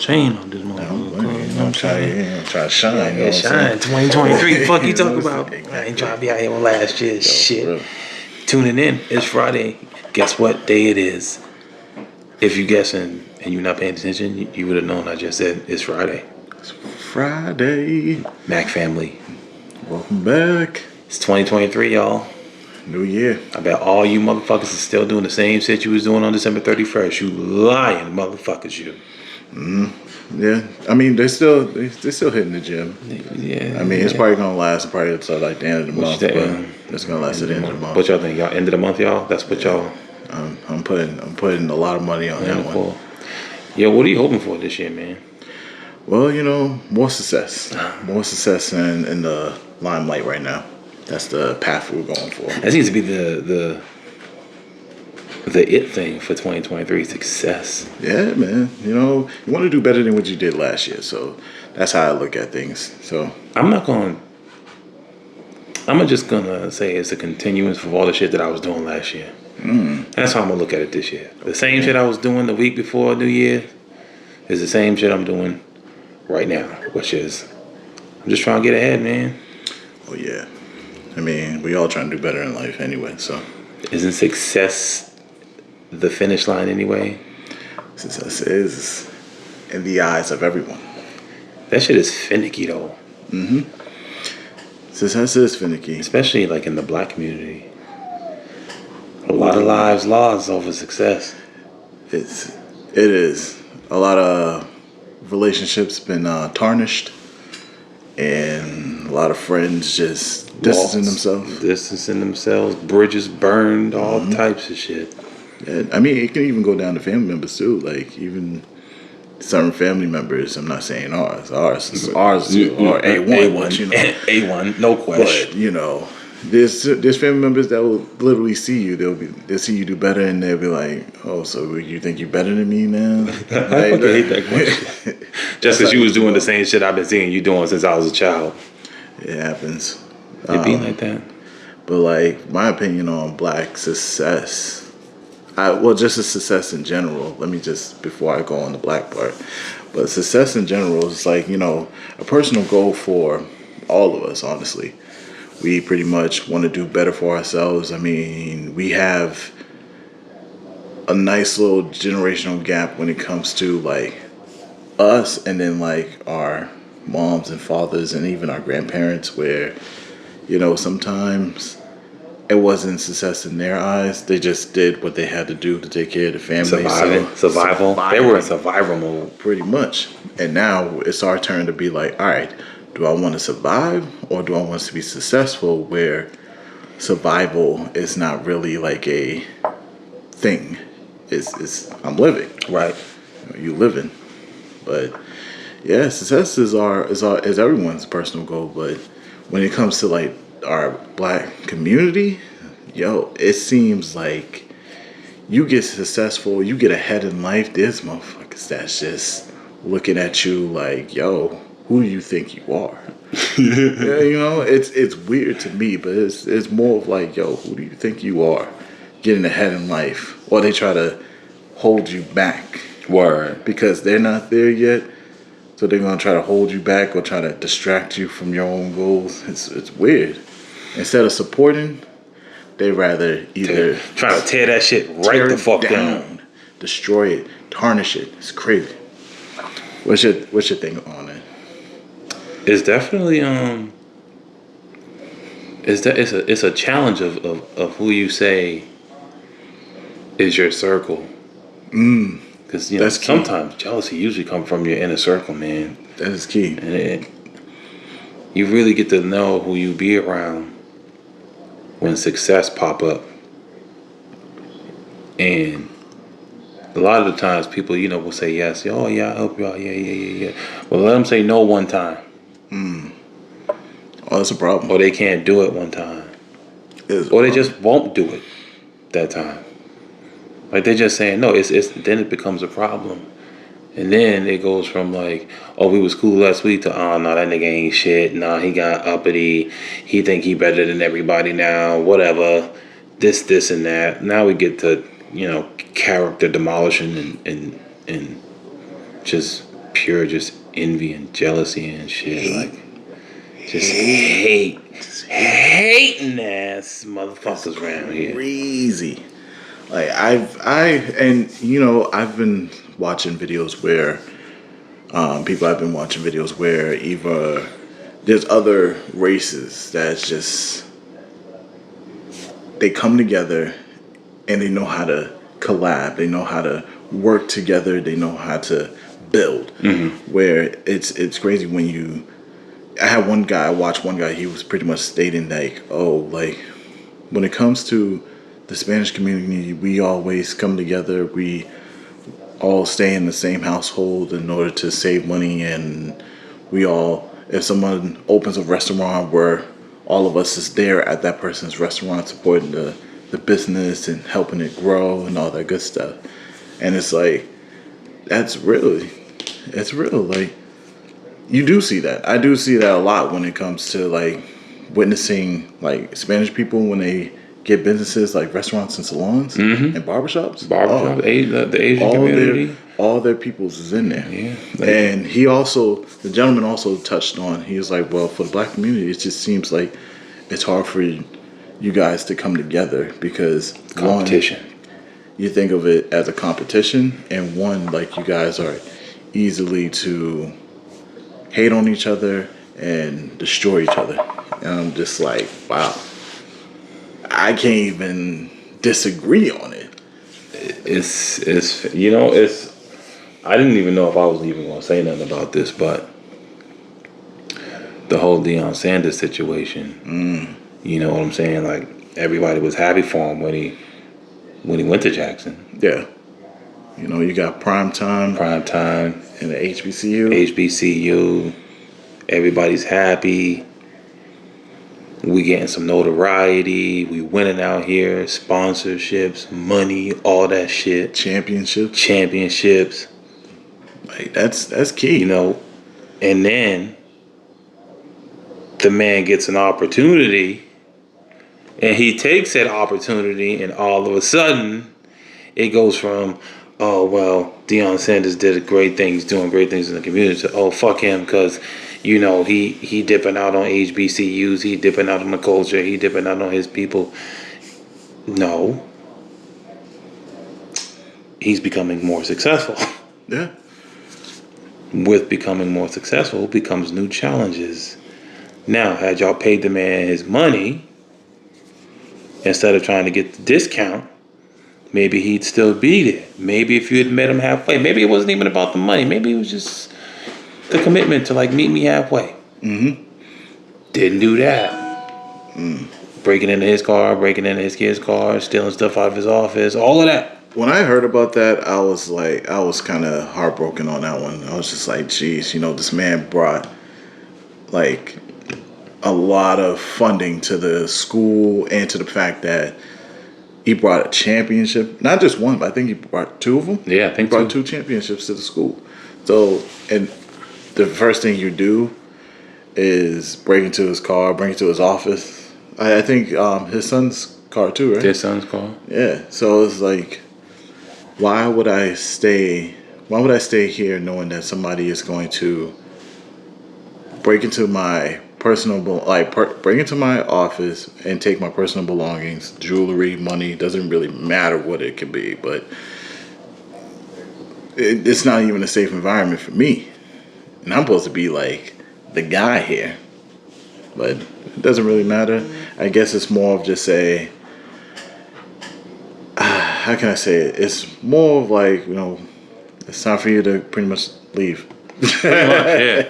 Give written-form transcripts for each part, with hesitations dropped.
chain on this I'm motherfucker. gonna try to shine. Yeah, shine. 2023. Fuck you talking about? Exactly. I ain't trying to be out here on last year's shit. Real. Tuning in. It's Friday. Guess what day it is? If you guessing and you're not paying attention, you would have known I just said it's Friday. It's Friday. Mac family. Welcome back. It's 2023, y'all. New year. I bet all you motherfuckers is still doing the same shit you was doing on December 31st. You lying motherfuckers, you. Yeah, I mean they're still hitting the gym. Yeah. I mean it's probably gonna last probably until like the end of the month, but it's gonna last to the end of the month. What y'all think? Y'all end of the month, y'all? That's what y'all. I'm putting a lot of money on that one. Yo, what are you hoping for this year, man? Well, more success in the limelight right now. That's the path we're going for. That seems to be the it thing for 2023, success. Yeah, man. You want to do better than what you did last year. So that's how I look at things. So I'm just gonna say it's a continuance of all the shit that I was doing last year. That's how I'm gonna look at it this year. The same shit I was doing the week before New Year is the same shit I'm doing right now, which is I'm just trying to get ahead, man. Oh yeah. I mean, we all trying to do better in life anyway, so. Isn't success the finish line anyway? Success is in the eyes of everyone. That shit is finicky though. Success is finicky. Especially like in the black community. A lot of lives lost over success. It is. A lot of relationships been tarnished. And a lot of friends just distancing themselves. Bridges burned, all types of shit. Yeah, I mean, it can even go down to family members too. Like even certain family members. I'm not saying ours. Ours are A1. A1, no question. But there's family members that will literally see you. They'll see you do better, and they'll be like, "Oh, so you think you're better than me now?" I fucking hate that question. Just because you was doing the same shit I've been seeing you doing since I was a child. It happens. It be like that. But like my opinion on black success, just a success in general. Let me just before I go on the black part, but success in general is like a personal goal for all of us. Honestly, we pretty much want to do better for ourselves. I mean, we have a nice little generational gap when it comes to like us, and then like our moms and fathers, and even our grandparents, where sometimes it wasn't success in their eyes. They just did what they had to do to take care of the family. Survival. They were in survival mode. Pretty much. And now it's our turn to be like, all right, do I want to survive or do I want to be successful, where survival is not really like a thing. It's I'm living. Right. You living. But yeah, success is everyone's personal goal. But when it comes to like our black community, it seems like you get successful, you get ahead in life. There's motherfuckers that's just looking at you like, who do you think you are? It's weird to me, but it's more of like, who do you think you are? Getting ahead in life, or they try to hold you back. Word. Because they're not there yet. So they're gonna try to hold you back or try to distract you from your own goals. It's weird. Instead of supporting, they rather either try to tear that shit right the fuck down, destroy it, tarnish it. It's crazy. What's your thing on it? It's definitely it's a challenge of who you say is your circle. Because sometimes jealousy usually comes from your inner circle, man. That is key. And you really get to know who you be around when success pop up. And a lot of the times people, will say yes. Oh, yeah, I'll help you out. Yeah. Well, let them say no one time. Oh, that's a problem. Or they can't do it one time. Or they just won't do it that time. Like they're just saying no. It's then it becomes a problem. And then it goes from like, oh, we was cool last week to, oh, no, that nigga ain't shit. Nah, he got uppity. He think he better than everybody now. Whatever. This, and that. Now we get to, character demolishing and just pure just envy and jealousy and shit. Like, just hating ass motherfuckers around here. Crazy. Like I've been watching videos where people have been watching videos where either there's other races that's just they come together and they know how to collab, they know how to work together, they know how to build. Where it's crazy when I watched one guy, he was pretty much stating like, oh, like when it comes to the Spanish community, we always come together, we all stay in the same household in order to save money, and if someone opens a restaurant where all of us is there at that person's restaurant supporting the business and helping it grow and all that good stuff. And it's like, it's real. Like, you do see that. I do see that a lot when it comes to like witnessing like Spanish people when they get businesses like restaurants and salons and barbershops. The Asian community. All their peoples is in there. Yeah. And the gentleman also touched on, he was like, well, for the black community, it just seems like it's hard for you guys to come together because Competition. You think of it as a competition, and one, like you guys are easily to hate on each other and destroy each other. And I'm just like, wow. I can't even disagree on it. I didn't even know if I was even going to say nothing about this, but the whole Deion Sanders situation, you know what I'm saying? Like, everybody was happy for him when he went to Jackson. Yeah. You know, you got prime time in the HBCU. Everybody's happy. We getting some notoriety. We winning out here. Sponsorships, money, all that shit. Championships. Like, that's key. You know, and then the man gets an opportunity and he takes that opportunity, and all of a sudden it goes from, oh, well, Deion Sanders did great things, doing great things in the community, to, oh, fuck him, because, you know, he dipping out on HBCUs, he dipping out on the culture, he dipping out on his people. No. He's becoming more successful. Yeah. With becoming more successful becomes new challenges. Now, had y'all paid the man his money, instead of trying to get the discount, maybe he'd still be there. Maybe if you had met him halfway. Maybe it wasn't even about the money. Maybe it was just the commitment to, like, meet me halfway. Didn't do that. Breaking into his car, breaking into his kid's car, stealing stuff out of his office, all of that. When I heard about that, I was kind of heartbroken on that one. I was just like, geez, you know, this man brought, like, a lot of funding to the school and to the fact that he brought a championship. Not just one, but I think he brought two of them. Yeah, I think he brought two championships to the school. So, and the first thing you do is break into his car, bring it to his office. I think his son's car too, right? His son's car. Yeah. So it's like, why would I stay here knowing that somebody is going to break into my break into my office and take my personal belongings, jewelry, money, doesn't really matter what it could be, but it's not even a safe environment for me. And I'm supposed to be like the guy here. But it doesn't really matter. I guess it's more of just how can I say it? It's more of like, you know, it's time for you to pretty much leave. Pretty much, yeah.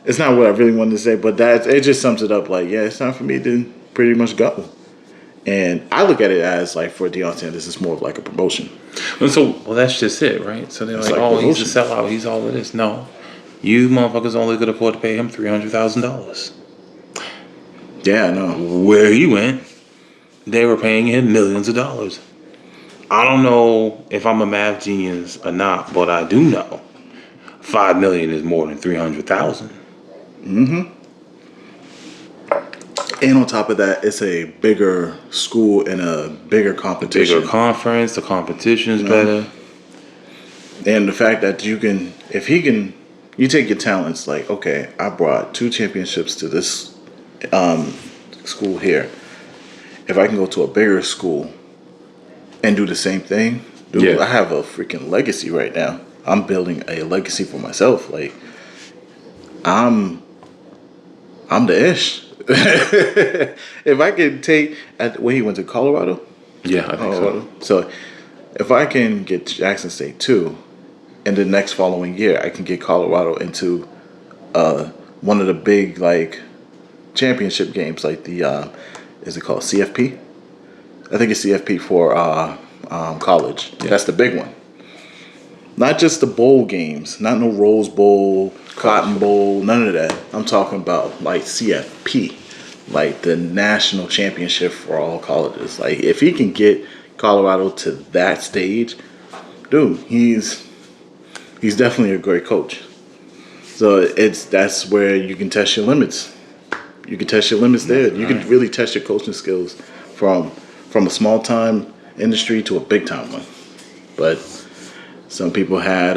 It's not what I really wanted to say, but it just sums it up. Like, yeah, it's time for me to pretty much go. And I look at it as, like, for Deion Sanders, it's more of like a promotion. Well, that's just it, right? So they're like, oh, he's a sellout, he's all of this. No, you motherfuckers only could afford to pay him $300,000. Yeah, I know. Where he went, they were paying him millions of dollars. I don't know if I'm a math genius or not, but I do know $5 million is more than $300,000. And on top of that, it's a bigger school and a bigger competition. Bigger conference, the competition's better. And the fact that if he can, you take your talents. Like, okay, I brought 2 championships to this school here. If I can go to a bigger school and do the same thing, dude, Yeah. I have a freaking legacy right now. I'm building a legacy for myself. Like, I'm the ish. If I could take where he went to Colorado. Yeah, I think so. So if I can get Jackson State too, and the next following year I can get Colorado into one of the big like championship games, like the is it called CFP? I think it's CFP for college. Yeah. That's the big one. Not just the bowl games, not no Rose Bowl, Cotton Bowl, none of that. I'm talking about like CFP, like the national championship for all colleges. Like if he can get Colorado to that stage, dude, he's definitely a great coach. So that's where you can test your limits. You can test your limits there. You can really test your coaching skills from a small time industry to a big time one. But some people had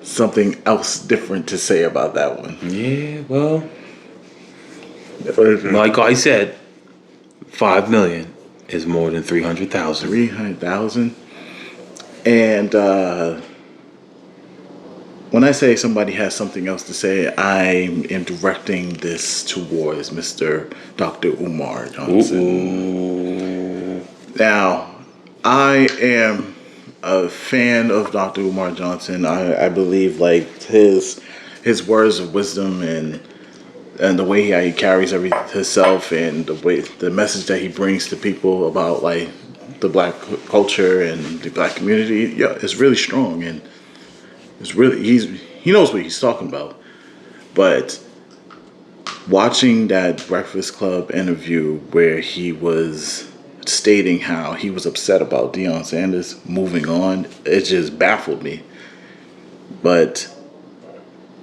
something else different to say about that one. Yeah, well, like I said, $5 million is more than 300,000. 300,000, and when I say somebody has something else to say, I am directing this towards Mr. Dr. Umar Johnson. Ooh. Now, I am a fan of Dr. Umar Johnson. I believe like his words of wisdom and the way he carries himself and the message that he brings to people about like the black culture and the black community, yeah, it's really strong and it's really he knows what he's talking about. But watching that Breakfast Club interview where he was stating how he was upset about Deion Sanders moving on, it just baffled me. But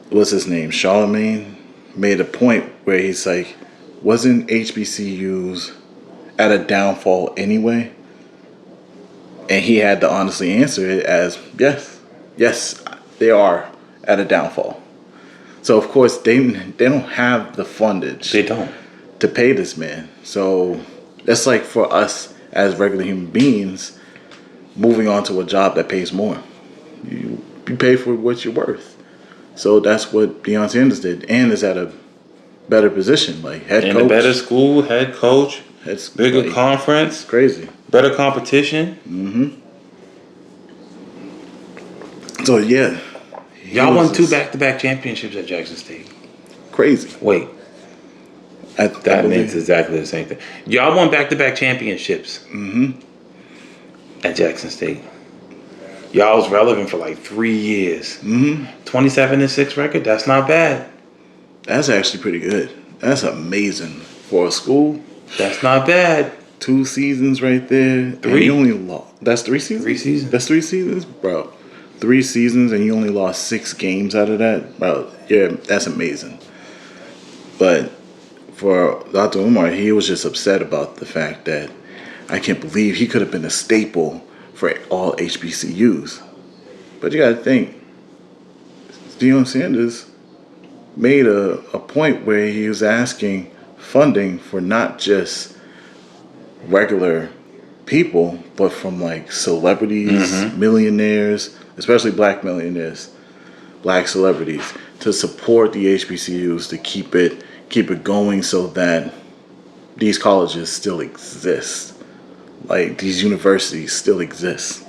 what's his name? Charlemagne made a point where he's like, wasn't HBCUs at a downfall anyway? And he had to honestly answer it as, yes, they are at a downfall. So of course they don't have the fundage. They don't. To pay this man. So that's like for us as regular human beings moving on to a job that pays more. You pay for what you're worth. So that's what Deion Sanders did, and is at a better position, like head coach. In a better school, head coach, bigger like, conference, crazy, better competition. Mm-hmm. So yeah, y'all won 2 back-to-back championships at Jackson State. Crazy. Wait, that means exactly the same thing. Y'all won back-to-back championships. Mm-hmm. At Jackson State. Y'all was relevant for like 3 years. Mm-hmm. 27-6 record. That's not bad. That's actually pretty good. That's amazing for a school. That's not bad. 2 seasons right there. 3. And you only lost. That's 3 seasons. 3 seasons. That's 3 seasons, bro. 3 seasons and you only lost 6 games out of that, bro. Yeah, that's amazing. But for Dr. Umar, he was just upset about the fact that I can't believe he could have been a staple for all HBCUs. But you got to think, Deion Sanders made a point where he was asking funding for not just regular people, but from like celebrities, millionaires, especially black millionaires, black celebrities, to support the HBCUs to keep it going so that these colleges still exist. Like these universities still exist.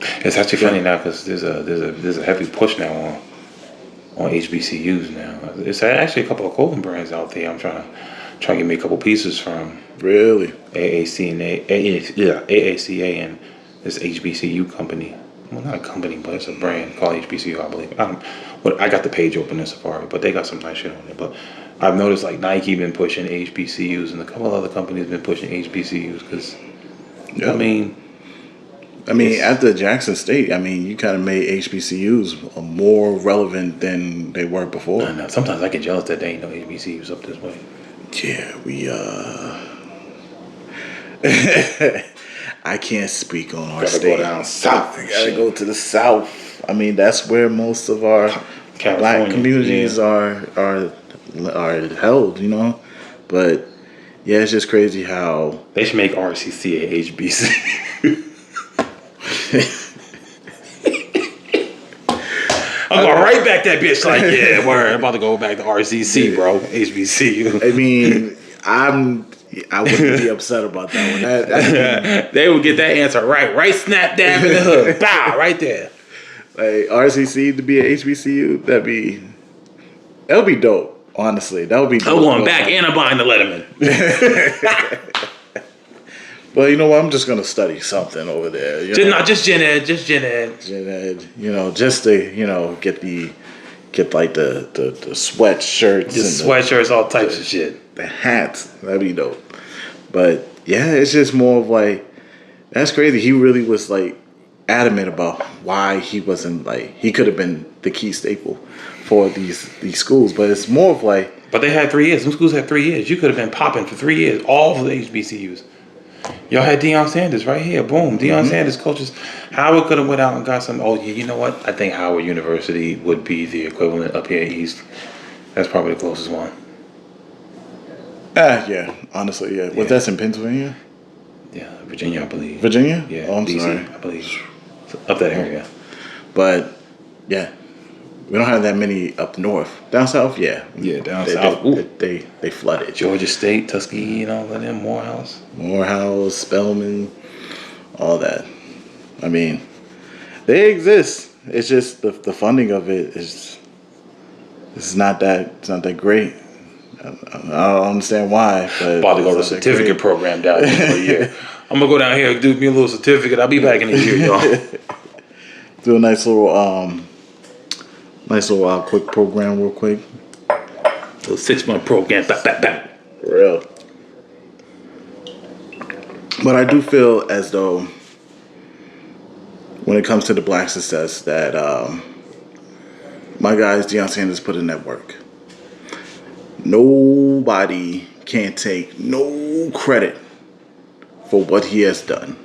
It's actually funny now because there's a heavy push now on HBCUs now. It's actually a couple of clothing brands out there. I'm trying to get me a couple pieces from. Really? AACA and this HBCU company. Well, not a company, but it's a brand called HBCU, I believe. I got the page open in Safari, but they got some nice shit on it. But I've noticed like Nike been pushing HBCUs and a couple other companies been pushing HBCUs because, I mean, after Jackson State, you kind of made HBCUs more relevant than they were before. I know. Sometimes I get jealous that they ain't no HBCUs up this way. Yeah, we I can't speak on our Gotta state. go down south. I gotta go to the south. I mean, that's where most of our California, black communities yeah. are held, you know. But yeah, it's just crazy how They should make RCC a HBC. I'm going right back that bitch like, yeah, word. I'm about to go back to RCC, bro. HBCU. I mean, I wouldn't be upset about that one. They would get that answer right snap dab in the hood. Bow, right there. Like RCC to be an HBCU, that'd be dope. Honestly, that would be dope. I'm going back and I'm buying the Letterman. Well, you know what? I'm just gonna study something over there. Just gen ed, just gen ed. Gen ed, just to get like the sweatshirts, Just sweatshirts, all types of shit. the hats. That'd be dope. But yeah, it's just more of like, that's crazy. He really was like adamant about why he wasn't like, he could have been the key staple for these schools, but it's more of like. But they had 3 years. Some schools had 3 years. You could have been popping for 3 years. All for the HBCUs. Y'all had Deion Sanders right here. Boom. Deion Sanders coaches. Howard could have went out and got some. Oh, yeah, you know what? I think Howard University would be the equivalent up here east. That's probably the closest one. Yeah. Honestly, yeah. Well, that's in Pennsylvania? Yeah, Virginia, I believe. Virginia? Yeah, Oh, I'm DC, sorry. I believe. Up that area. But yeah, we don't have that many up north. Down south, yeah. Yeah, down south. They flooded. Georgia State, Tuskegee, all of them, Morehouse. Morehouse, Spelman, all that. I mean, they exist. It's just the funding of it is not that great. I don't understand why. But About to go to a certificate program down here for a year. I'm gonna go down here and do me a little certificate. I'll be back in a year, y'all. Do a nice little quick program real quick. So 6-month program. Back. For real. But I do feel as though when it comes to the black success that my guys, Deion Sanders, put in that work. Nobody can take no credit for what he has done.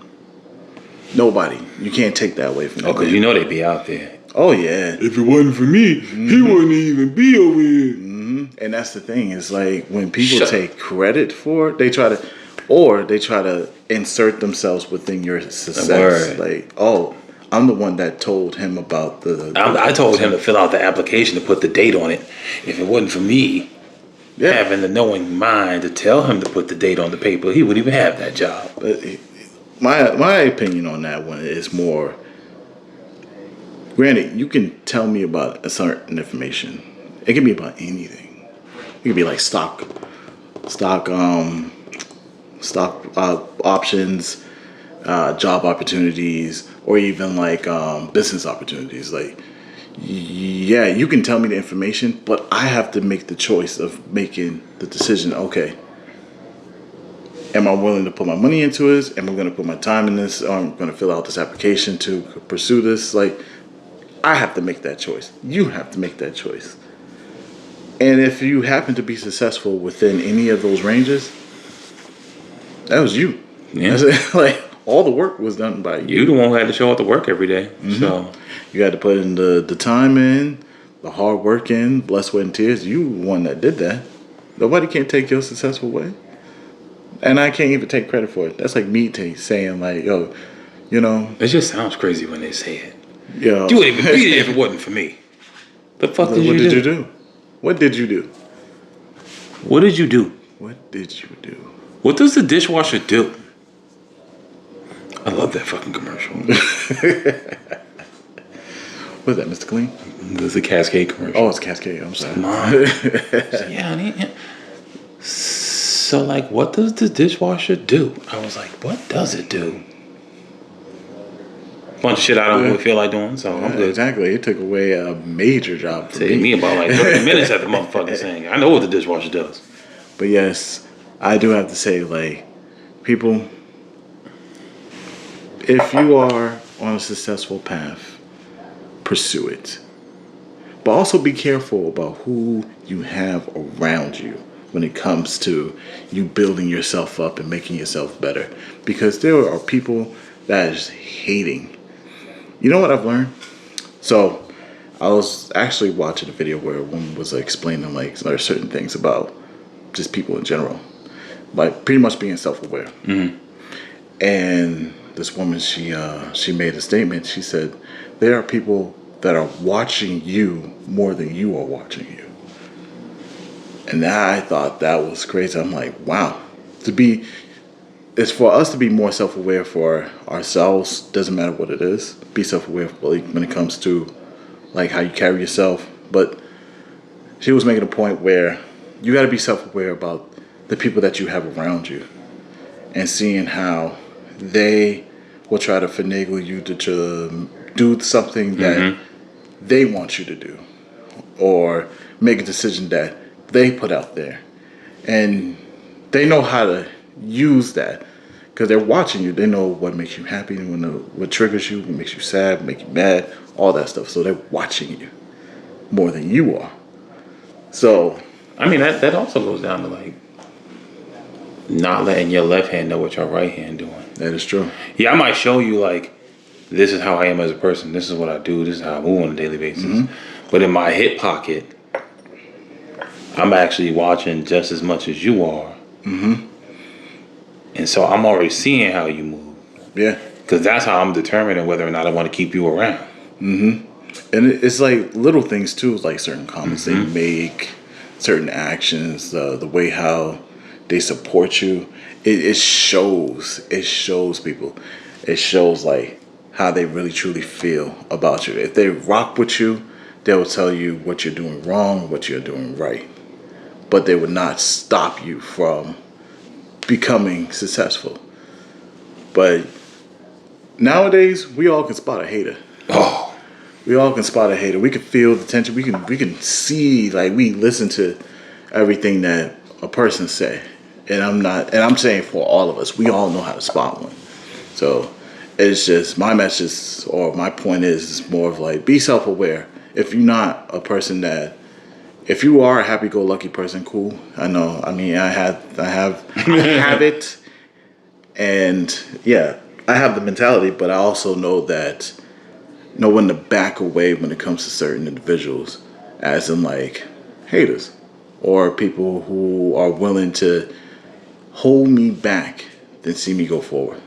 Nobody. You can't take that away from him. Oh, because you know they'd be out there. Oh, yeah. If it wasn't for me, he wouldn't even be over here. And that's the thing. It's like when people take credit for it, they try to insert themselves within your success. Word. Like, oh, I'm the one that told him about I told him to fill out the application to put the date on it. If it wasn't for me having the knowing mind to tell him to put the date on the paper, he wouldn't even have that job. But my opinion on that one is more. Granted, you can tell me about a certain information. It can be about anything. It could be like stock options, job opportunities, or even like business opportunities. Like, yeah, you can tell me the information, but I have to make the choice of making the decision. Okay, am I willing to put my money into this? Am I going to put my time in this? Or I'm going to fill out this application to pursue this? Like, I have to make that choice. You have to make that choice. And if you happen to be successful within any of those ranges, that was you. Yeah. Like, all the work was done by you. You the one who had to show up to work every day. So You had to put in the time in, the hard work in, blood, sweat, and tears. You one that did that. Nobody can take your successful way. And I can't even take credit for it. That's like me saying like, yo, it just sounds crazy when they say it. Yo. You wouldn't even be there if it wasn't for me. The fuck did you do? What did you do? What did you do? What did you do? What does the dishwasher do? I love that fucking commercial. What's that, Mr. Clean? There's a Cascade commercial. Oh, it's Cascade. I'm sorry. Mom. Yeah, honey. So, like, what does the dishwasher do? I was like, what does it do? Bunch of shit I don't really feel like doing, so I'm good. Exactly. It took away a major job for Take me about like 30 minutes at the motherfucking thing. I know what the dishwasher does. But yes, I do have to say, like, people, if you are on a successful path, pursue it. But also be careful about who you have around you. when it comes to you building yourself up and making yourself better. Because there are people that is hating. You know what I've learned? So I was actually watching a video where a woman was explaining like certain things about just people in general, like pretty much being self-aware. And this woman, she made a statement. She said, there are people that are watching you more than you are watching you. And I thought that was crazy. I'm like, wow. It's for us to be more self-aware for ourselves. Doesn't matter what it is. Be self-aware like, when it comes to like how you carry yourself. But she was making a point where you got to be self-aware about the people that you have around you and seeing how they will try to finagle you to do something that they want you to do or make a decision that they put out there. And they know how to use that because they're watching you. They know what makes you happy, what triggers you, what makes you sad, make you mad, all that stuff. So they're watching you more than you are. So, I mean, that also goes down to like not letting your left hand know what your right hand doing. that is true. Yeah, I might show you like this is how I am as a person. This is what I do. This is how I move on a daily basis. But in my hip pocket, I'm actually watching just as much as you are. And so I'm already seeing how you move. Yeah. Because that's how I'm determining whether or not I want to keep you around. And it's like little things too, like certain comments they make, certain actions, the way how they support you. It shows. It shows people. It shows like how they really truly feel about you. If they rock with you, they will tell you what you're doing wrong, what you're doing right. But they would not stop you from becoming successful. But nowadays, we all can spot a hater. Oh, We all can spot a hater. We can feel the tension. We can see, like we listen to everything that a person say. And I'm saying for all of us, we all know how to spot one. So it's just my message or my point is more of like be self-aware. If you're not a person that, if you are a happy-go-lucky person, cool. I know. I mean, I have it, and yeah, I have the mentality. But I also know that know when to back away when it comes to certain individuals, as in like haters or people who are willing to hold me back than see me go forward.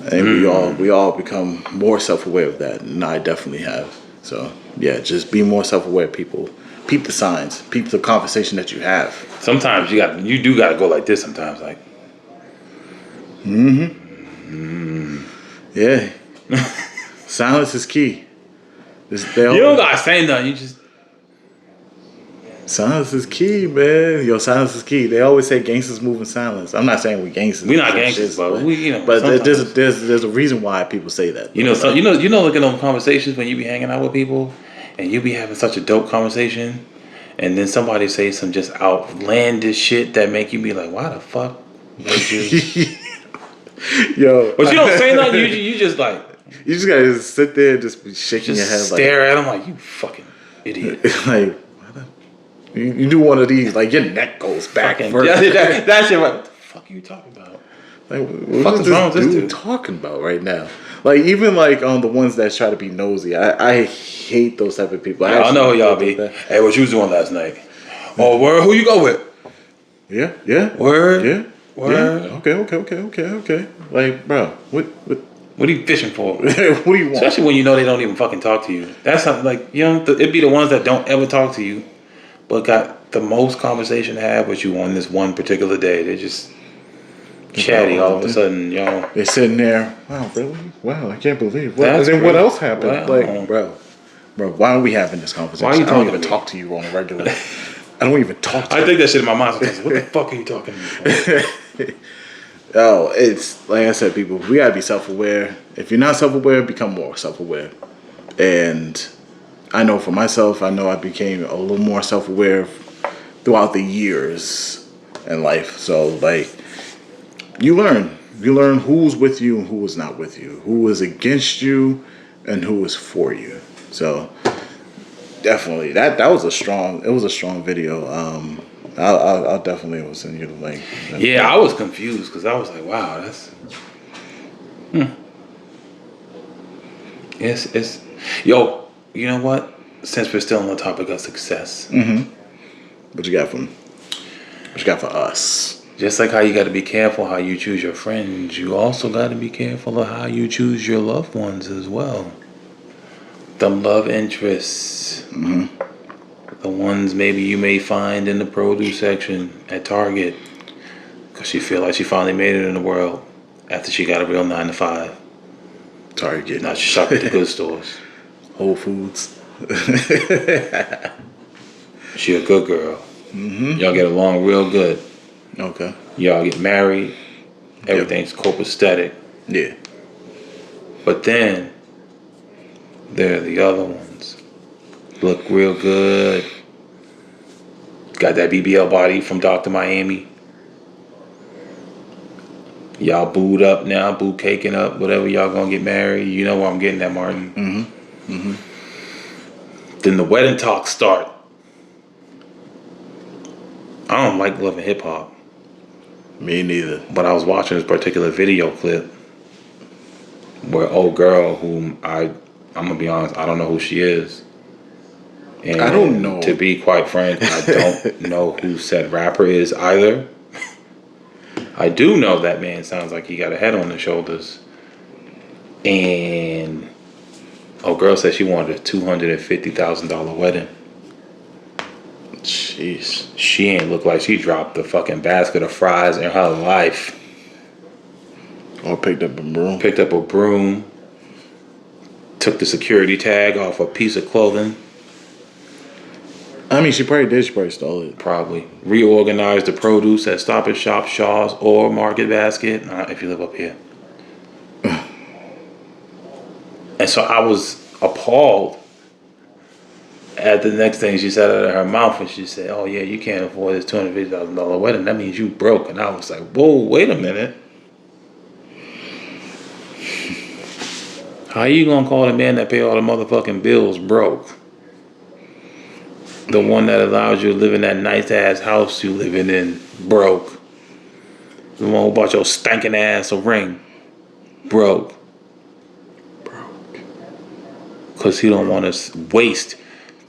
I think we all become more self-aware of that, and I definitely have. So yeah, just be more self-aware, people. Peep the signs. Peep the conversation that you have. sometimes you do gotta go like this. Sometimes, like Yeah. Silence is key. you don't gotta say nothing. You just Silence is key, man. Yo, silence is key. They always say gangsters move in silence. I'm not saying we gangsters. we not gangsters, but we But sometimes. there's a reason why people say that. So look at those conversations when you be hanging out with people, and you be having such a dope conversation, and then somebody say some just outlandish shit that make you be like, why the fuck would you? Yo, But you don't say nothing. You just like you just gotta just sit there and just be shaking your head stare at them like you fucking idiot. like you do one of these, like your neck goes back Fucking, first. that shit. What the fuck are you talking about? Like, what Fuck is is wrong this with this dude dude? talking about right now? Like even like the ones that try to be nosy. I hate those type of people. I know who y'all actually be. hate that. Hey, what you was doing last night? Oh, word. Who you go with? Yeah. Word. Yeah. Word. Yeah. Okay. Like, bro, what What are you fishing for? what do you want? Especially when you know they don't even fucking talk to you. That's something like it'd be the ones that don't ever talk to you, but got the most conversation to have with you on this one particular day. They're just chatty all of a sudden, y'all. They're sitting there. Wow, really? Wow, I can't believe. What? That's And then what crazy. else happened? Wow. Like, bro, why are we having this conversation? Why are you I don't talking even to me? talk to you on a regular. I don't even talk to I you. think that shit in my mind sometimes. What the fuck are you talking to me for? Oh, it's like I said, people. We gotta be self-aware. If you're not self-aware, become more self-aware. And I know for myself, I know I became a little more self-aware throughout the years in life. So like, you learn who's with you and who is not with you, who is against you, and who is for you. So definitely, that was a strong. It was a strong video. I'll definitely send you the link. Yeah, I was confused because I was like, wow, that's. It's. Yo, you know what? Since we're still on the topic of success, What you got from? What you got for us? just like how you got to be careful how you choose your friends, you also got to be careful of how you choose your loved ones as well. The love interests, the ones maybe you may find in the produce section at Target, because she feel like she finally made it in the world after she got a real 9 to 5. Target. Now she shop at the good stores. Whole Foods. She a good girl. Y'all get along real good. Okay. Y'all get married. Everything's copacetic. Yeah. But then there are the other ones. Look real good. Got that BBL body from Dr. Miami. Y'all booed up now, boo caking up, whatever y'all gonna get married. You know where I'm getting at, Martin. Then the wedding talks start. I don't like Love and Hip Hop, Me neither. but I was watching this particular video clip where old girl whom I'm gonna be honest, I don't know who she is. And I don't know. To be quite frank, I don't know who said rapper is either. I do know that man sounds like he got a head on his shoulders. And old girl said she wanted a $250,000 wedding. Jeez. She ain't look like she dropped the fucking basket of fries in her life. Or picked up a broom. Picked up a broom. Took the security tag off a piece of clothing. I mean, she probably did. She probably stole it. Probably. Reorganized the produce at Stop and Shop, Shaw's, or Market Basket, if you live up here. And so I was appalled at the next thing she said out of her mouth when she said, oh yeah, you can't afford this $250,000 wedding. That means you broke. And I was like, whoa, wait a minute. How you gonna call the man that pay all the motherfucking bills broke? The one that allows you to live in that nice ass house you living in broke. The one who bought your stinking ass a ring broke. Because he don't want to waste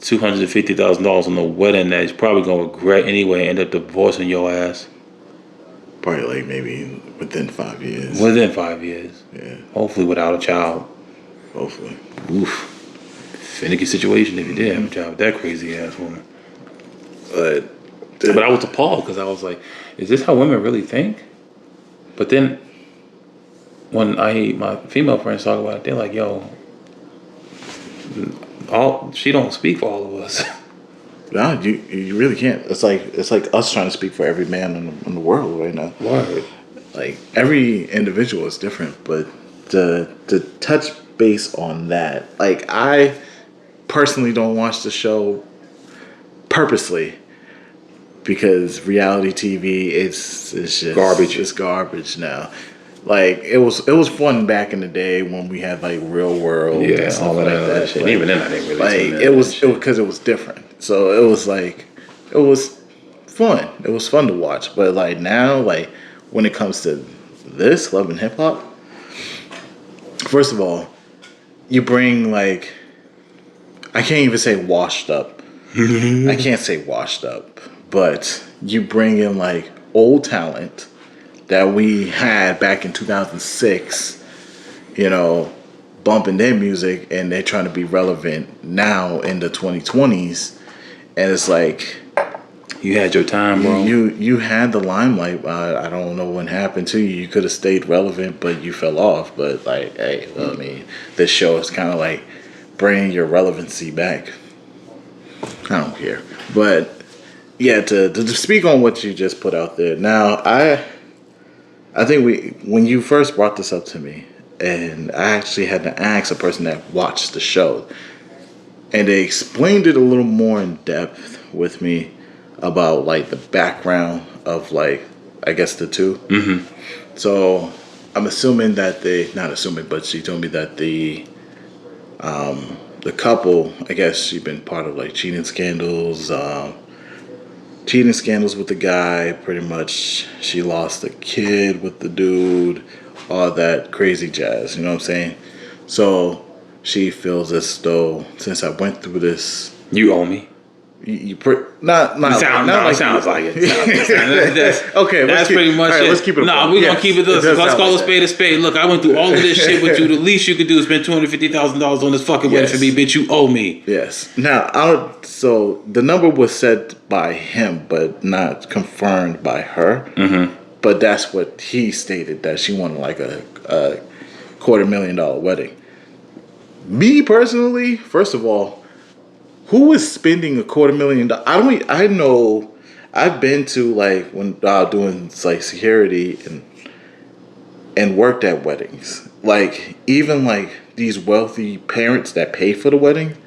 $250,000 on a wedding that he's probably gonna regret anyway and end up divorcing your ass. Probably like maybe within 5 years. Within 5 years. Yeah. Hopefully without a child. Hopefully. Oof. Finicky situation if you did have a child with that crazy ass woman. But I was appalled because I was like, is this how women really think? But then when my female friends talk about it, they're like, yo, she don't speak for all of us. No, you really can't. It's like us trying to speak for every man in the world right now. Word. Like every individual is different, but to touch base on that, like I personally don't watch the show purposely because reality TV it's just Garbage. It's garbage now. Like it was fun back in the day when we had like Real World, Yeah, and stuff all of like that shit. And even then, I didn't really like tune in it to was that shit. because it was different. So it was like it was fun. It was fun to watch. But like now, like when it comes to this Love and Hip Hop, first of all, you bring like I can't even say washed up. I can't say washed up, but you bring in like old talent that we had back in 2006, bumping their music, and they're trying to be relevant now in the 2020s, and it's like You had your time, bro. you had the limelight. I don't know what happened to you. You could have stayed relevant, but you fell off. But like, hey, well, I mean, this show is kind of like bringing your relevancy back. I don't care, but yeah, to speak on what you just put out there. Now, I think when you first brought this up to me, and I actually had to ask a person that watched the show, and they explained it a little more in depth with me about like the background of like I guess the two. Mm-hmm. So I'm assuming that not assuming, but she told me that the couple, I guess she'd been part of like cheating scandals, cheating scandals with the guy. Pretty much, she lost a kid with the dude. All that crazy jazz. You know what I'm saying? So she feels as though since I went through this, You owe me. not like sounds like it. Okay, That's pretty much it. Let's keep it. Nah, we're gonna keep it this. Let's call a spade a spade. Look, I went through all of this shit with you. The least you could do is spend $250,000 on this fucking wedding for me, bitch. You owe me. Yes. Now, so the number was said by him, but not confirmed by her. Mm-hmm. But that's what he stated, that she wanted like a $250,000 wedding. Me personally, first of all, who is spending $250,000? I know. I've been to like when doing like security and worked at weddings. Like even like these wealthy parents that pay for the wedding,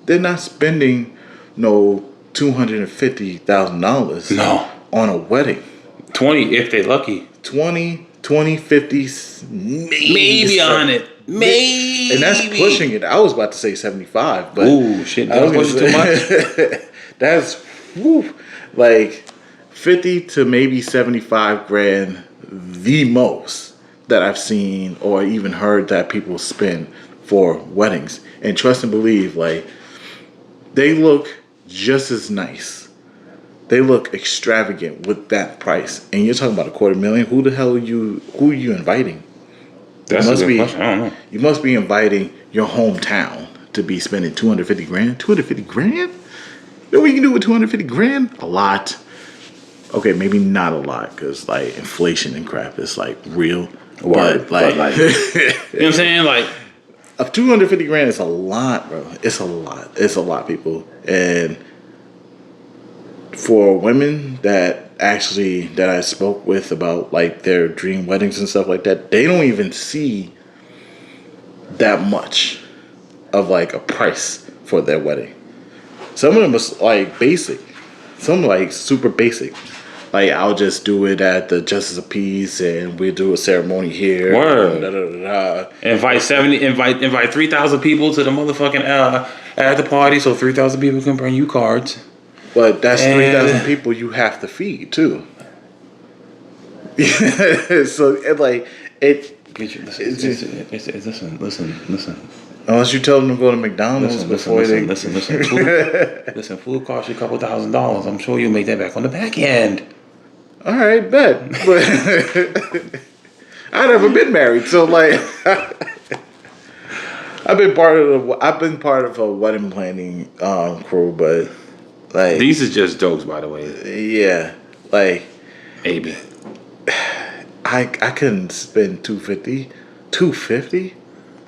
they're not spending no $250,000 on a wedding. 20 if they lucky. 20, 50, maybe on it. Maybe. And that's pushing it. I was about to say 75, but ooh, shit, that was pushing too much. That's like 50 to maybe 75 grand the most that I've seen or even heard that people spend for weddings. And trust and believe, like they look just as nice. They look extravagant with that price. And you're talking about $250,000. Who the hell who are you inviting? That's a good question. I don't know. You must be inviting your hometown to be spending $250,000. $250,000? You know what you can do with $250,000? A lot. Okay, maybe not a lot because like inflation and crap is like real. But like, you know what I'm saying? Like, $250,000 is a lot, bro. It's a lot. It's a lot, people. And for women that I spoke with about like their dream weddings and stuff like that, they don't even see that much of like a price for their wedding. Some of them are like basic, some like super basic. Like I'll just do it at the Justice of Peace, and we do a ceremony here. Word. Da, da, da, da. Invite 3,000 people to the motherfucking at the party, so 3,000 people can bring you cards. But that's 3,000 people you have to feed too. So like it. Listen. Unless you tell them to go to McDonald's before they listen. Food costs you a couple $1,000s. I'm sure you'll make that back on the back end. All right, bet. But I've never been married, so like I've been part of a wedding planning crew, but like these are just jokes, by the way. Yeah, like maybe I couldn't spend $250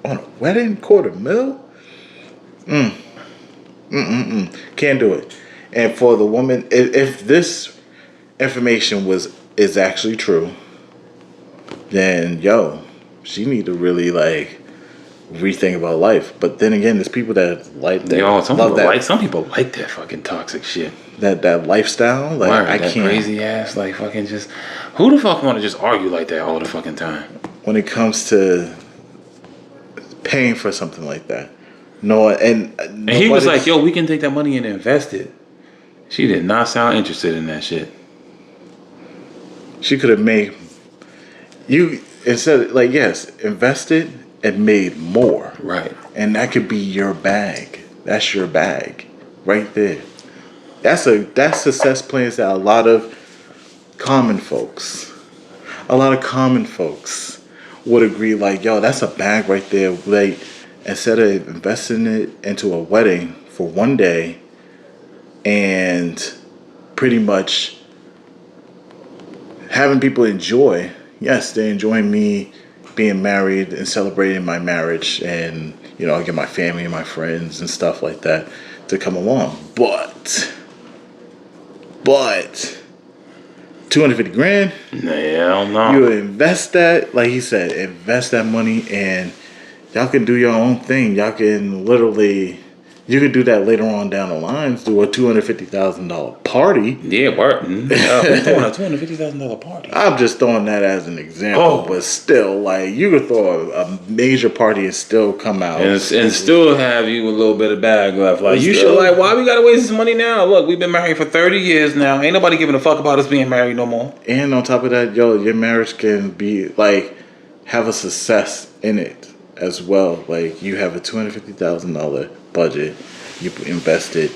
on a wedding, $250,000. Can't do it. And for the woman, if this information is actually true, then she need to really like rethink about life. But then again, there's people that like that. Some people like that fucking toxic shit. That lifestyle, like I that can't. Crazy ass, like fucking just. Who the fuck want to just argue like that all the fucking time? When it comes to paying for something like that, no, and he was like, "Yo, we can take that money and invest it." She did not sound interested in that shit. She could have made you instead like invested and made more, right? And that could be your bag. That's your bag, right there. That's success plans that a lot of common folks would agree. Like, yo, that's a bag right there. Like, instead of investing it into a wedding for one day and pretty much having people enjoy. Yes, they're enjoying me being married and celebrating my marriage, and I get my family and my friends and stuff like that to come along. But $250,000. Hell no. You invest that, like he said, invest that money, and y'all can do your own thing. Y'all can literally, You could do that later on down the line. Do a $250,000 party. Yeah, Bart. Who's throwing a $250,000 party? I'm just throwing that as an example, Oh. but still, like you could throw a major party and still come out and still have you a little bit of bag left. Like you Still- should like, why we gotta waste this money now? Look, we've been married for 30 years now. Ain't nobody giving a fuck about us being married no more. And on top of that, your marriage can be like have a success in it as well. Like you have a $250,000 budget, you invested,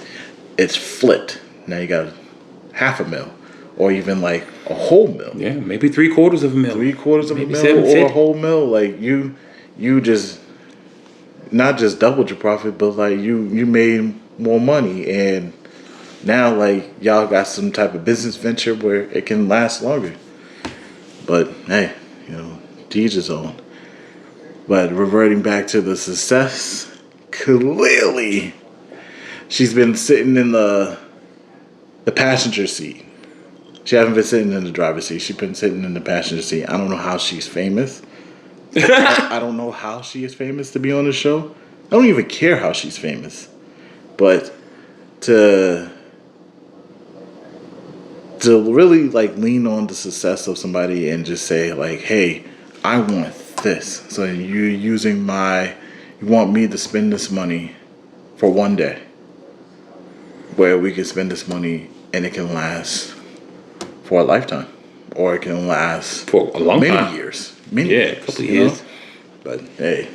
it's flipped. Now you got $500,000, or even like a whole $1,000,000. Yeah, maybe $750,000. $750,000 or a $750,000. whole $1,000,000. Like you just not just doubled your profit, but like you made more money, and now like y'all got some type of business venture where it can last longer. But hey, to each his own. But reverting back to the success, clearly she's been sitting in the passenger seat. She hasn't been sitting in the driver's seat. She's been sitting in the passenger seat. I don't know how she's famous. I don't know how she is famous to be on the show. I don't even care how she's famous. But to really like lean on the success of somebody and just say like, hey, I want this. So you want me to spend this money for one day where we can spend this money and it can last for a lifetime, or it can last For a long many time. years. A couple of years. But hey,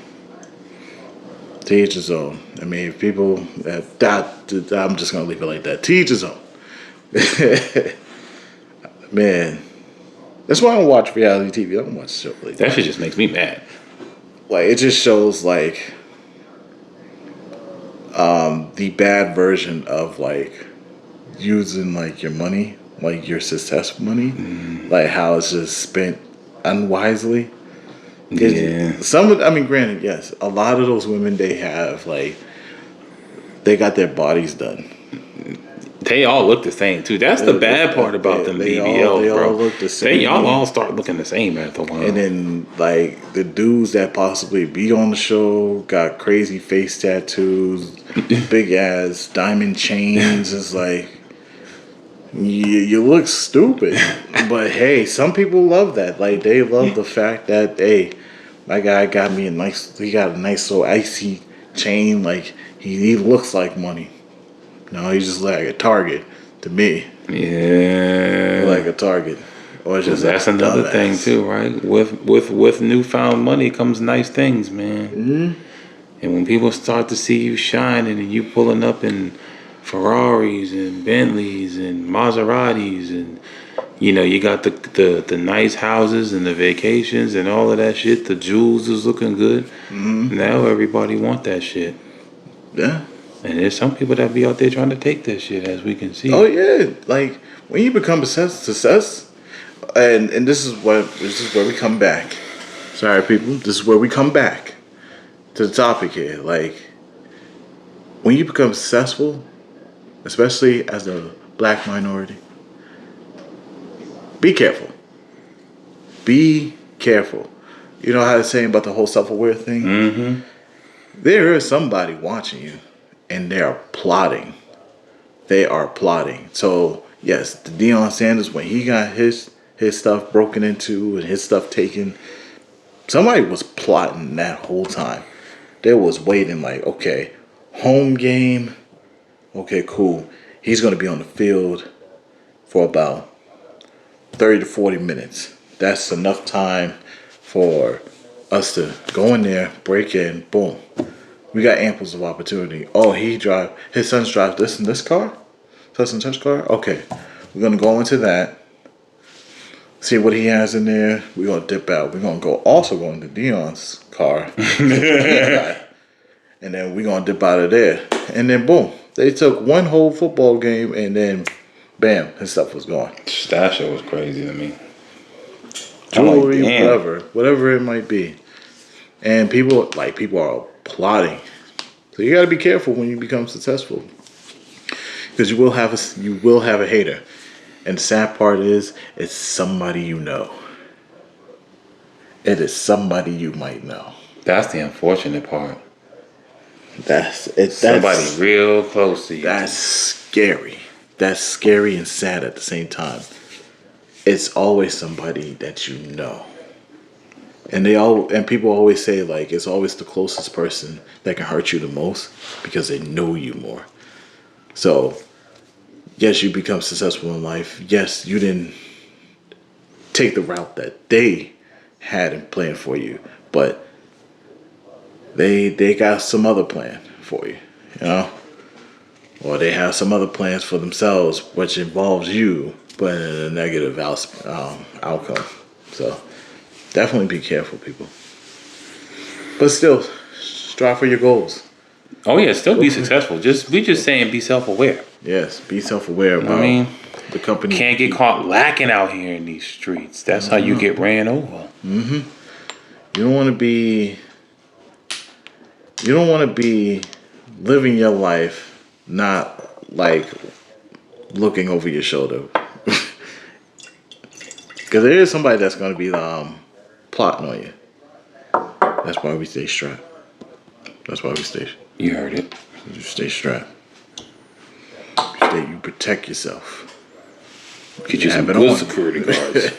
to each his own. I mean, if people I'm just gonna leave it like that. To each his own. Man, that's why I don't watch reality TV. I don't watch shows like That shit just makes me mad. Like it just shows like the bad version of like using like your money, like your success money, like how it's just spent unwisely. Yeah. Granted, yes, a lot of those women they have like they got their bodies done. They all look the same too. That's the bad part about them BBLs, they bro. all look the same. Y'all all start looking the same after a while. And then like the dudes that possibly be on the show got crazy face tattoos, big ass diamond chains. It's like you look stupid. But hey, some people love that. Like they love the fact that hey, my guy got me he got a nice little icy chain. Like he looks like money. No, he's just like a target to me. Yeah. Like a target. Or it's just that's another thing too, right? With newfound money comes nice things, man. Mm-hmm. And when people start to see you shining and you pulling up in Ferraris and Bentleys and Maseratis and you got the nice houses and the vacations and all of that shit, the jewels is looking good. Mm-hmm. Now everybody want that shit. Yeah. And there's some people that be out there trying to take that shit, as we can see. Oh yeah, like when you become a success, and this is where we come back. Sorry, people, this is where we come back to the topic here. Like when you become successful, especially as a black minority, be careful. Be careful. You know how they're saying about the whole self-aware thing? Mm-hmm. There is somebody watching you. And they are plotting. They are plotting. So yes, the Deion Sanders, when he got his stuff broken into and his stuff taken, somebody was plotting that whole time. They was waiting like, okay, home game. Okay, cool. He's gonna be on the field for about 30 to 40 minutes. That's enough time for us to go in there, break in, boom. We got amples of opportunity. Oh, his sons drive this and this car? Such and such car? Okay. We're going to go into that. See what he has in there. We're going to dip out. We're going to also go into Dion's car. And then we're going to dip out of there. And then boom. They took one whole football game and then bam, his stuff was gone. That shit was crazy to me. Jewelry, whatever it might be. And people are plotting. So you got to be careful when you become successful, because you will have a hater, and the sad part is it's somebody you know. It is somebody you might know. That's the unfortunate part. That's it. Somebody real close to you. That's scary. That's scary and sad at the same time. It's always somebody that you know. And people always say like it's always the closest person that can hurt you the most because they know you more. So, yes, you become successful in life. Yes, you didn't take the route that they had in plan for you, but they got some other plan for you, you know? Or they have some other plans for themselves, which involves you, but in a negative outcome. So definitely be careful, people. But still, strive for your goals. Oh yeah, still be successful. We just saying be self-aware. Yes, be self-aware about the company. Can't get caught lacking out here in these streets. That's how you get ran over. You don't want to be. You don't want to be living your life not like looking over your shoulder. Because there is somebody that's going to be plotting on you. That's why we stay strapped. That's why we stay. You heard it. You stay strapped. You protect yourself. Get you some good security guards.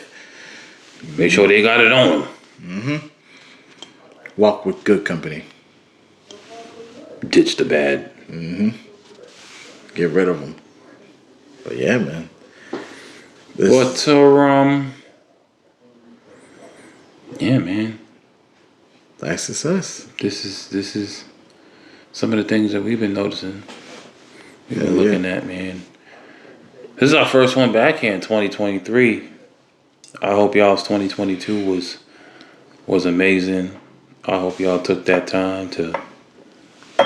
Make sure they got it on them. Walk with good company. Ditch the bad. Get rid of them. But yeah, man. Yeah, man. That's success. This is some of the things that we've been noticing. We've been looking at, man. This is our first one back here in 2023. I hope y'all's 2022 was amazing. I hope y'all took that time to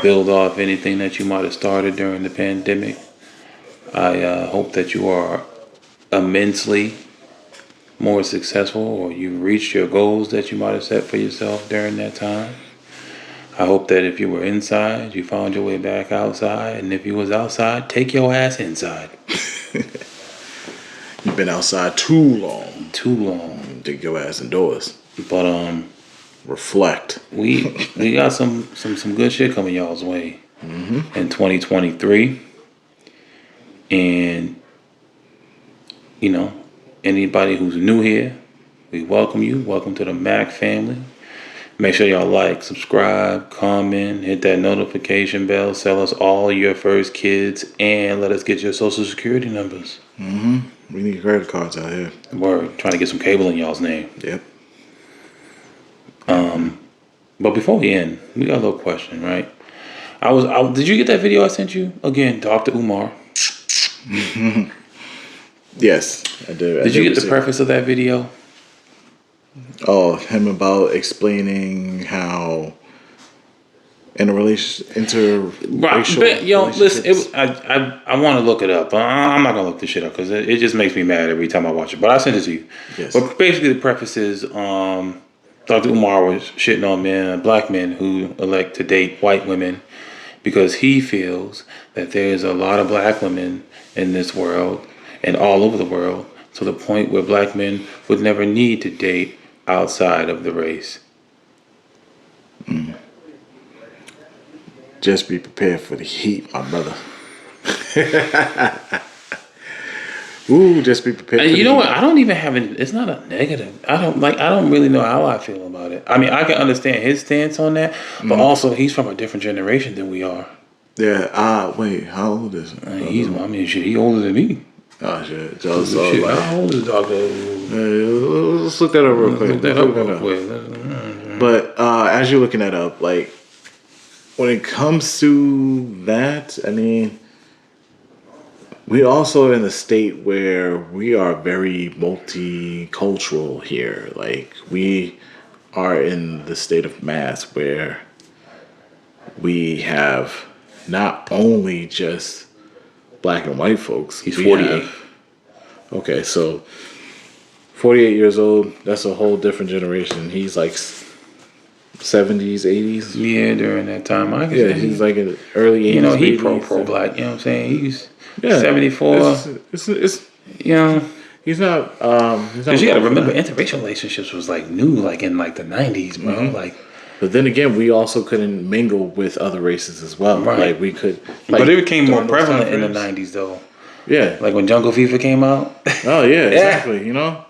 build off anything that you might have started during the pandemic. I hope that you are immensely more successful, or you reached your goals that you might have set for yourself during that time. I hope that if you were inside, you found your way back outside, and if you was outside, take your ass inside. You've been outside too long. Too long. Take your ass indoors. But reflect. We got some good shit coming y'all's way in 2023, and you know, anybody who's new here, we welcome you. Welcome to the Mac family. Make sure y'all like, subscribe, comment, hit that notification bell, sell us all your first kids, and let us get your social security numbers. We need credit cards out here. Word. Trying to get some cable in y'all's name. Yep. But before we end, we got a little question, right? Did you get that video I sent you? Again, Dr. Umar. Yes, I did. Did you get the preface of that video? Oh, him about explaining how in a interracial Right. Yo, listen, I want to look it up. I'm not gonna look this shit up because it just makes me mad every time I watch it. But I sent it to you. Yes. But basically, the preface is Dr. Umar was shitting on black men who elect to date white women because he feels that there's a lot of black women in this world and all over the world to the point where black men would never need to date outside of the race. Just be prepared for the heat, my brother. Ooh, just be prepared. And you know what? I don't even have it. It's not a negative. I don't really know how I feel about it. I mean, I can understand his stance on that, but also he's from a different generation than we are. Yeah. Wait. How old is he? He older than me. Oh shit. How old is Dr. Let's look that up real quick. Look that up real quick. But as you're looking that up, like when it comes to that, I mean, we also in a state where we are very multicultural here. Like we are in the state of Mass where we have not only just black and white folks. He's 48. Okay, so 48 years old. That's a whole different generation. He's like 70s, 80s. Yeah, during that time, he's like in the early 80s. You know, he 80s, pro black. You know what I'm saying? He's 74. 74. It's you know, he's not. Because you got to remember, interracial relationships was like new, like in like the 90s, bro. Like But then again, we also couldn't mingle with other races as well. Right. Like we could, But it became more during those prevalent time in the frames. '90s, though. Yeah. Like when Jungle Fever came out. Oh yeah, exactly. You know.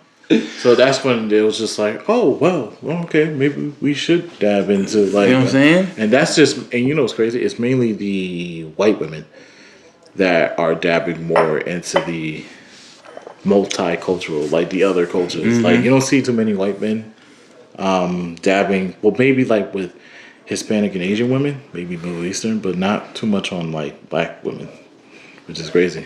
So that's when it was just like, oh well, okay, maybe we should dab into like, You know what I'm saying? and that's just, and you know what's crazy? It's mainly the white women that are dabbing more into the multicultural, like the other cultures. Like you don't see too many white men dabbing. Well, maybe like with Hispanic and Asian women, maybe Middle Eastern, but not too much on like black women, which is crazy.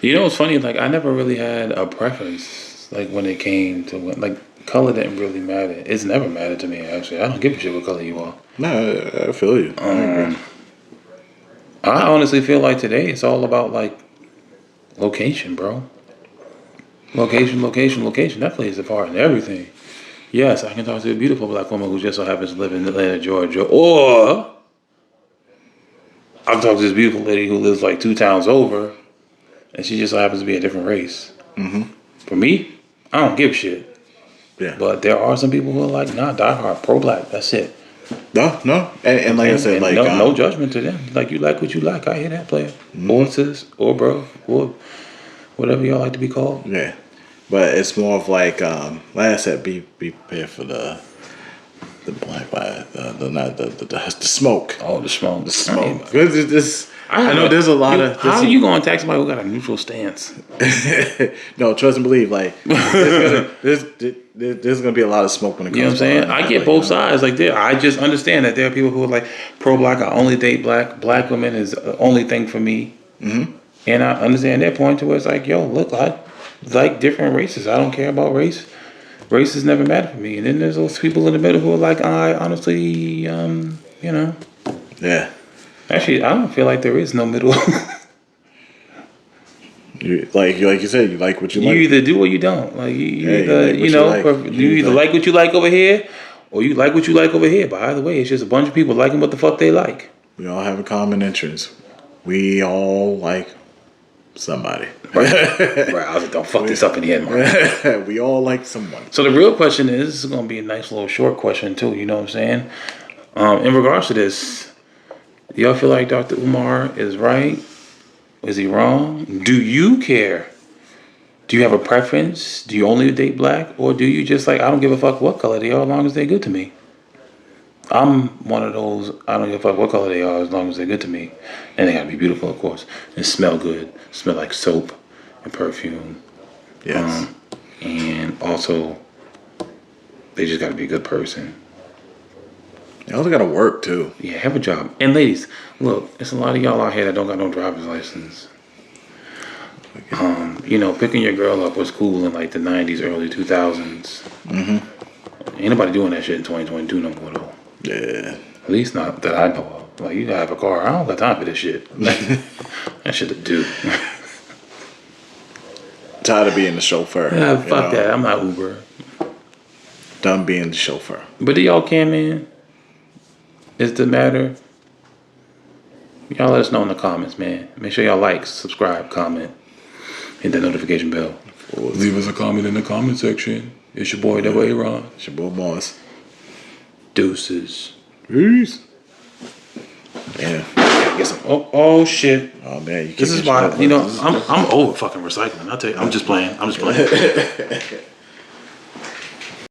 You know what's funny? Like I never really had a preference. Like when it came to like color didn't really matter. It's never mattered to me actually. I don't give a shit what color you are. No, I feel you. I agree. I honestly feel like today it's all about like location, bro. Location, location, location. That plays a part in everything. Yes, I can talk to a beautiful black woman who just so happens to live in Atlanta, Georgia, or I can talk to this beautiful lady who lives like 2 towns over, and she just so happens to be a different race. For me, I don't give a shit. Yeah. But there are some people who are like, nah, diehard, pro-black. That's it. No, and like I said, And like no judgment to them. Like you like what you like. I hear that player, or sis, or bro, or whatever y'all like to be called. yeah, but it's more of like I said, be prepared for the black light, the smoke. Oh, the smoke, The smoke. Because this, I know there's a lot of. How are you going to attack somebody who got a neutral stance? No, trust and believe. Like there's gonna be a lot of smoke when it comes. You know what I'm saying? to I get both sides. Like there, I just understand that there are people who are like pro-black. I only date black. Black women is the only thing for me. And I understand their point to where it's like, yo, look, I like different races. I don't care about race. Race has never mattered for me. And then there's those people in the middle who are like, I honestly, you know. Yeah. Actually, I don't feel like there is no middle. Like you said, you like what you You like. either do or you don't. Like you Yeah, either, you like what you like. you either like what you like over here, or you like what you like over here. But either way, it's just a bunch of people liking what the fuck they like. We all have a common interest. We all like somebody. Right. I was like, don't fuck this up in the end, Mark. We all like someone. So the real question is, this is going to be a nice little short question too, you know what I'm saying? In regards to this, do y'all feel like Dr. Umar is right? Is he wrong? Do you care? Do you have a preference? Do you only date black? Or do you just like, I don't give a fuck what color they are as long as they're good to me? I'm one of those, I don't give a fuck what color they are as long as they're good to me. And they gotta be beautiful, of course. And smell good. Smell like soap and perfume. Yes. And also, they just gotta be a good person. They also gotta work too. Yeah, have a job. And ladies, look, there's a lot of y'all out here that don't got no driver's license. Picking your girl up was cool in like the 90s, early 2000s. Ain't nobody doing that shit in 2022 no more though. Yeah. At least not that I know of. Like, you gotta have a car. I don't got time for this shit. That shit to do. Tired of being the chauffeur. Yeah, fuck that. I'm not Uber. Done being the chauffeur. But do y'all care, man? Is the matter? Y'all let us know in the comments, man. Make sure y'all like, subscribe, comment, hit that notification bell. Leave us a comment in the comment section. It's your boy, Double A-Ron. It's your boy, Moss. Deuces. Peace. Yeah. Get some. Oh shit. Oh man, This is why I'm over fucking recycling. I'll tell you. I'm just playing.